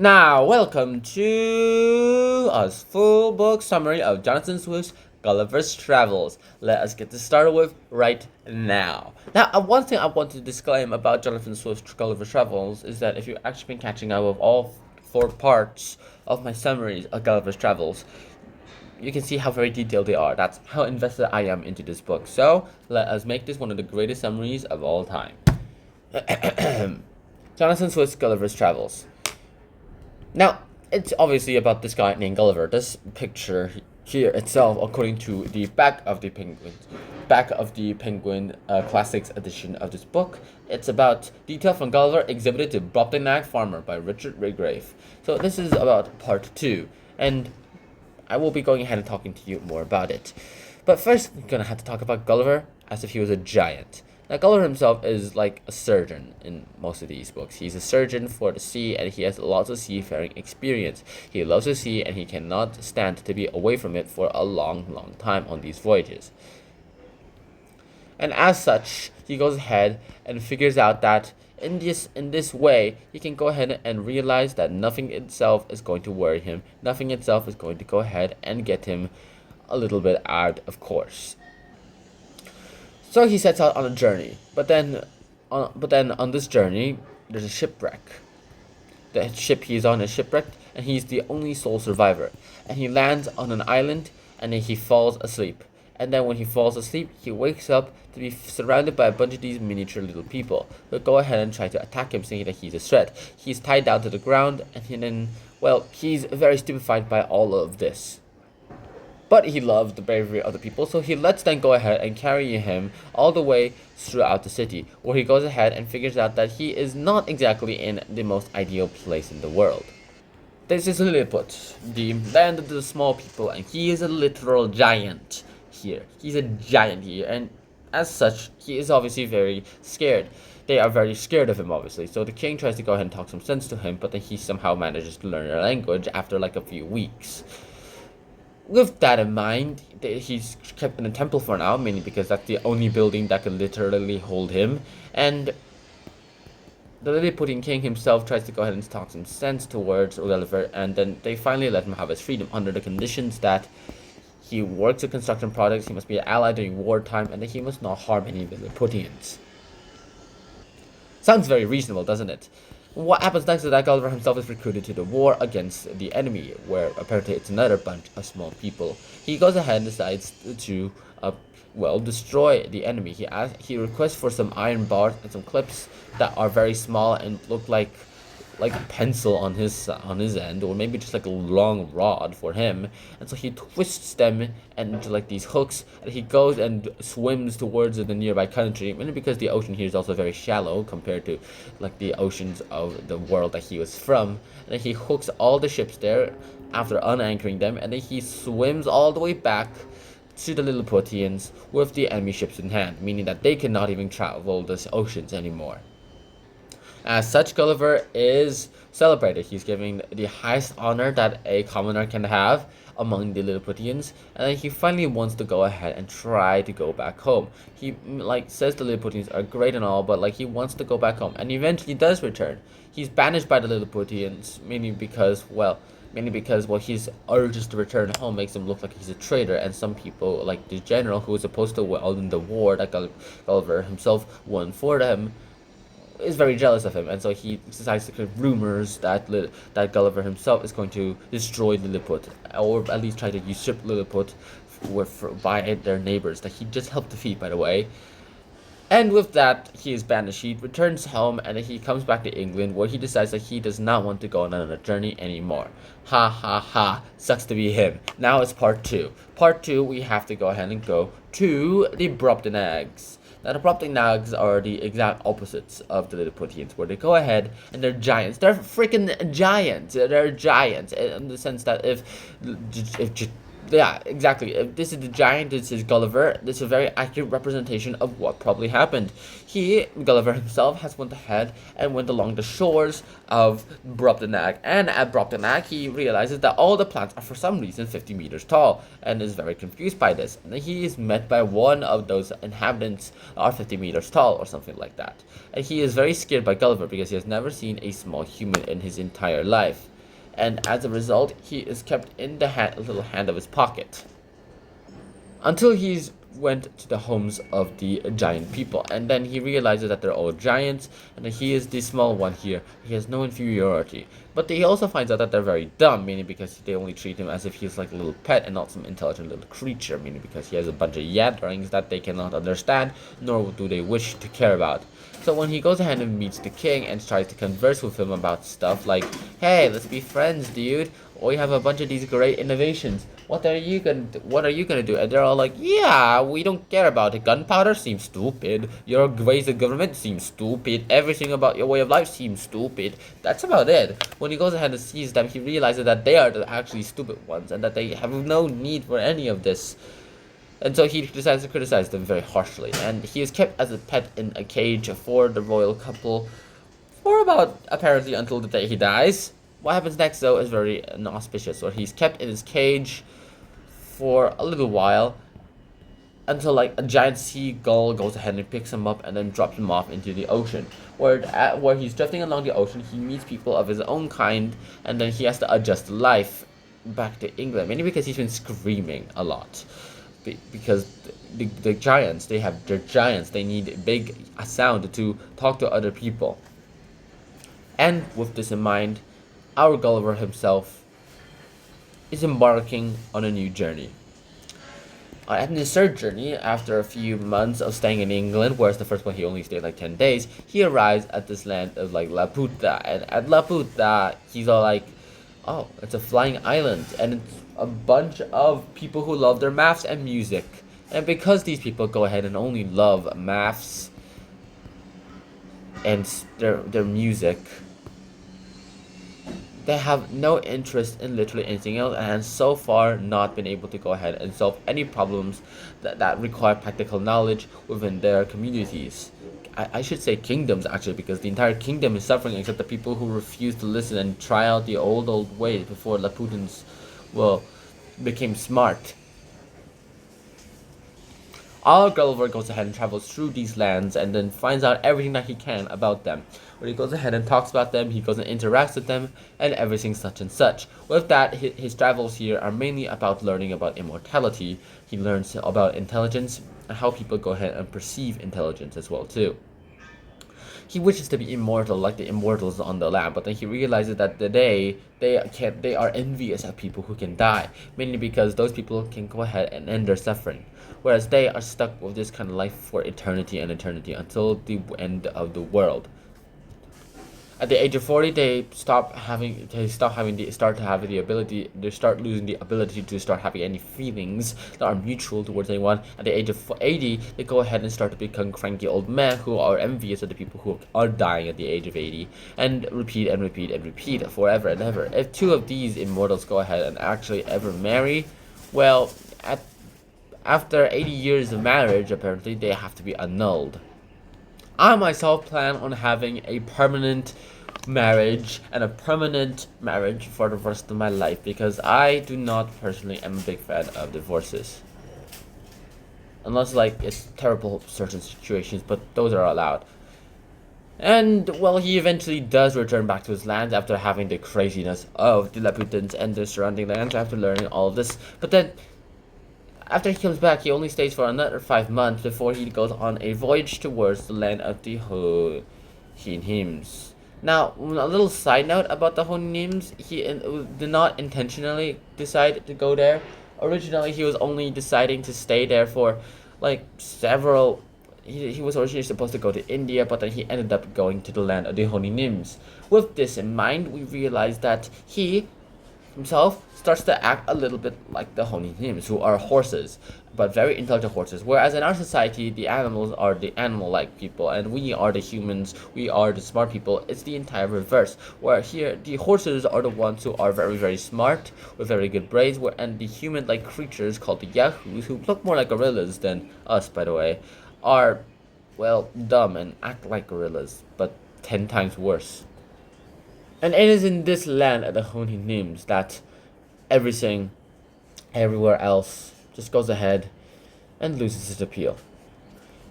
Now, welcome to a full book summary of Jonathan Swift's Gulliver's Travels. Let us get this started with right now. Now, one thing I want to disclaim about Jonathan Swift's Gulliver's Travels is that if you've actually been catching up with all four parts of my summaries of Gulliver's Travels, you can see how very detailed they are. That's how invested I am into this book. So, let us make this one of the greatest summaries of all time. Jonathan Swift's Gulliver's Travels. Now, it's obviously about this guy named Gulliver. This picture here itself, according to the back of the Penguin Classics edition of this book, it's about detail from Gulliver exhibited to Brobdingnag Farmer by Richard Redgrave. So this is about part 2, and I will be going ahead and talking to you more about it. But first, I'm gonna have to talk about Gulliver as if he was a giant. Now, Gulliver himself is like a surgeon in most of these books. He's a surgeon for the sea, and he has lots of seafaring experience. He loves the sea, and he cannot stand to be away from it for a long time on these voyages. And as such, he goes ahead and figures out that in this way, he can go ahead and realize that nothing itself is going to worry him. Nothing itself is going to go ahead and get him a little bit out of course. So he sets out on a journey, but then on this journey, there's a shipwreck. The ship he's on is shipwrecked, and he's the only sole survivor. And he lands on an island, and then he falls asleep. And then when he falls asleep, he wakes up to be surrounded by a bunch of these miniature little people who go ahead and try to attack him, saying that he's a threat. He's tied down to the ground, and then, well, he's very stupefied by all of this. But he loves the bravery of the people, so he lets them go ahead and carry him all the way throughout the city, where he goes ahead and figures out that he is not exactly in the most ideal place in the world. This is Lilliput, the land of the small people, and he is a literal giant here. He's a giant here, and as such, he is obviously very scared. They are very scared of him, obviously, so the king tries to go ahead and talk some sense to him, but then he somehow manages to learn their language after like a few weeks. With that in mind, he's kept in a temple for now, mainly because that's the only building that can literally hold him. And the Lilliputian king himself tries to go ahead and talk some sense towards Gulliver, and then they finally let him have his freedom under the conditions that he works with construction products, he must be an ally during wartime, and that he must not harm any Lilliputians. Sounds very reasonable, doesn't it? What happens next is that Gulliver himself is recruited to the war against the enemy, where apparently it's another bunch of small people. He goes ahead and decides to, destroy the enemy. He requests for some iron bars and some clips that are very small and look like a pencil on his end, or maybe just like a long rod for him. And so he twists them into like these hooks, and he goes and swims towards the nearby country, mainly because the ocean here is also very shallow compared to like the oceans of the world that he was from. And then he hooks all the ships there after unanchoring them, and then he swims all the way back to the Lilliputians with the enemy ships in hand, meaning that they cannot even travel these oceans anymore. As such, Gulliver is celebrated. He's given the highest honor that a commoner can have among the Lilliputians, and then he finally wants to go ahead and try to go back home. He says the Lilliputians are great and all, but he wants to go back home, and eventually does return. He's banished by the Lilliputians, mainly because his urges to return home makes him look like he's a traitor, and some people, like the general who was supposed to win the war that Gulliver himself won for them, is very jealous of him, and so he decides to create rumors that Gulliver himself is going to destroy Lilliput, or at least try to usurp Lilliput by their neighbors that he just helped defeat, by the way. And with that, he is banished. He returns home, and then he comes back to England, where he decides that he does not want to go on another journey anymore. Ha ha ha, sucks to be him. Now it's part 2. Part 2, we have to go ahead and go to the Brobdingnags. Now, the Brobdingnags are the exact opposites of the Lilliputians, where they go ahead and they're giants. They're freaking giants. They're giants in the sense that if Yeah, exactly. This is the giant. This is Gulliver. This is a very accurate representation of what probably happened. Gulliver himself, has went ahead and went along the shores of Brobdingnag, and at Brobdingnag, he realizes that all the plants are for some reason 50 meters tall, and is very confused by this. And he is met by one of those inhabitants are 50 meters tall, or something like that. And he is very scared by Gulliver because he has never seen a small human in his entire life. And as a result, he is kept in the little hand of his pocket until he's went to the homes of the giant people, and then he realizes that they're all giants, and that he is the small one here. He has no inferiority, but he also finds out that they're very dumb, meaning because they only treat him as if he's like a little pet and not some intelligent little creature, meaning because he has a bunch of yatterings that they cannot understand, nor do they wish to care about. So when he goes ahead and meets the king and tries to converse with him about stuff like, hey, let's be friends, dude. We have a bunch of these great innovations. What are you gonna do? And they're all like, yeah, we don't care about it. Gunpowder seems stupid. Your ways of government seems stupid. Everything about your way of life seems stupid. That's about it. When he goes ahead and sees them, he realizes that they are the actually stupid ones and that they have no need for any of this. And so he decides to criticize them very harshly. And he is kept as a pet in a cage for the royal couple for about, apparently, until the day he dies. What happens next, though, is very inauspicious. So he's kept in his cage for a little while until, like, a giant seagull goes ahead and picks him up and then drops him off into the ocean. Where he's drifting along the ocean, he meets people of his own kind, and then he has to adjust life back to England. Mainly because he's been screaming a lot. Because the giants, they're giants. They need a sound to talk to other people. And with this in mind, our Gulliver himself is embarking on a new journey. And his third journey, after a few months of staying in England, whereas the first one he only stayed like 10 days, he arrives at this land of like Laputa. And at Laputa, he's all like, oh, it's a flying island, and it's a bunch of people who love their maths and music. And because these people go ahead and only love maths and their music, they have no interest in literally anything else, and have so far not been able to go ahead and solve any problems that require practical knowledge within their communities. I should say kingdoms, actually, because the entire kingdom is suffering except the people who refuse to listen and try out the old ways before Laputans, well, became smart. Our Gulliver goes ahead and travels through these lands and then finds out everything that he can about them. When he goes ahead and talks about them, he goes and interacts with them, and everything such and such. With that, his travels here are mainly about learning about immortality. He learns about intelligence and how people go ahead and perceive intelligence as well too. He wishes to be immortal like the immortals on the land, but then he realizes that they are envious at people who can die, mainly because those people can go ahead and end their suffering, whereas they are stuck with this kind of life for eternity and eternity until the end of the world. At the age of 40, they start losing the ability to start having any feelings that are mutual towards anyone. At the age of 80, they go ahead and start to become cranky old men who are envious of the people who are dying at the age of 80, and repeat and repeat and repeat forever and ever. If two of these immortals go ahead and actually ever marry, well, after 80 years of marriage, apparently, they have to be annulled. I myself plan on having a permanent marriage and a permanent marriage for the rest of my life, because I do not personally am a big fan of divorces. Unless, like, it's terrible certain situations, but those are allowed. And, well, he eventually does return back to his land after having the craziness of the Laputans and the surrounding lands after learning all of this. But then, after he comes back, he only stays for another 5 months before he goes on a voyage towards the land of the Honims. Now, a little side note about the Honims, he did not intentionally decide to go there. Originally, he was only deciding to stay there for, like, several... He was originally supposed to go to India, but then he ended up going to the land of the Honims. With this in mind, we realized that he himself starts to act a little bit like the Honinims, who are horses, but very intelligent horses. Whereas in our society, the animals are the animal-like people, and we are the humans, we are the smart people. It's the entire reverse. Where here, the horses are the ones who are very, very smart, with very good brains, and the human-like creatures called the yahoos, who look more like gorillas than us, by the way, are, well, dumb and act like gorillas, but 10 times worse. And it is in this land at the Honinims that everything, everywhere else, just goes ahead and loses its appeal.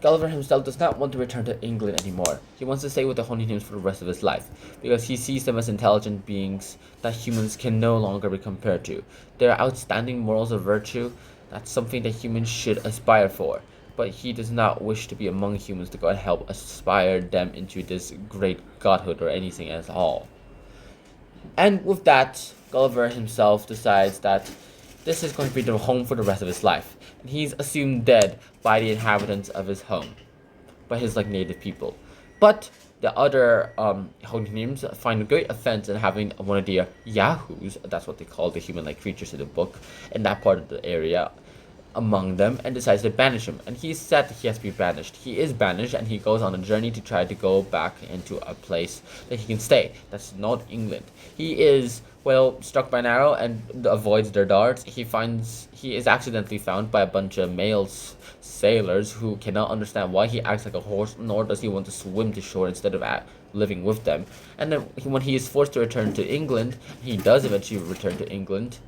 Gulliver himself does not want to return to England anymore. He wants to stay with the Honinims for the rest of his life, because he sees them as intelligent beings that humans can no longer be compared to. Their outstanding morals of virtue, that's something that humans should aspire for. But he does not wish to be among humans to go and help aspire them into this great godhood or anything at all. And with that, Gulliver himself decides that this is going to be the home for the rest of his life. And he's assumed dead by the inhabitants of his home, by his native people. But the other Honinims find great offense in having one of the yahoos, that's what they call the human-like creatures in the book, in that part of the area, among them, and decides to banish him. And he's sad that he has to be banished. He is banished, and he goes on a journey to try to go back into a place that he can stay. That's not England. He is, well, struck by an arrow and avoids their darts. He is accidentally found by a bunch of male sailors who cannot understand why he acts like a horse, nor does he want to swim to shore instead of living with them. And then when he is forced to return to England, he does eventually return to England.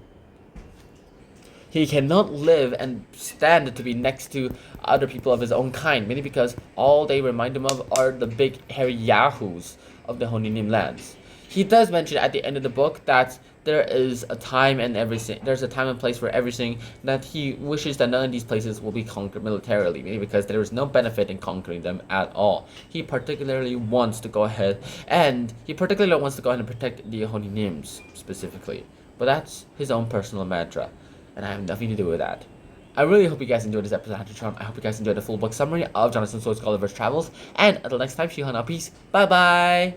He cannot live and stand to be next to other people of his own kind, mainly because all they remind him of are the big hairy yahoos of the Honinim lands. He does mention at the end of the book that there is a time and everything. There's a time and place for everything. That he wishes that none of these places will be conquered militarily, mainly because there is no benefit in conquering them at all. He particularly wants to go ahead and protect the Honinims specifically. But that's his own personal mantra, and I have nothing to do with that. I really hope you guys enjoyed this episode of Hunter Charm. I hope you guys enjoyed the full book summary of Jonathan Swift's Gulliver's Travels. And until next time, Shihana, peace. Bye bye.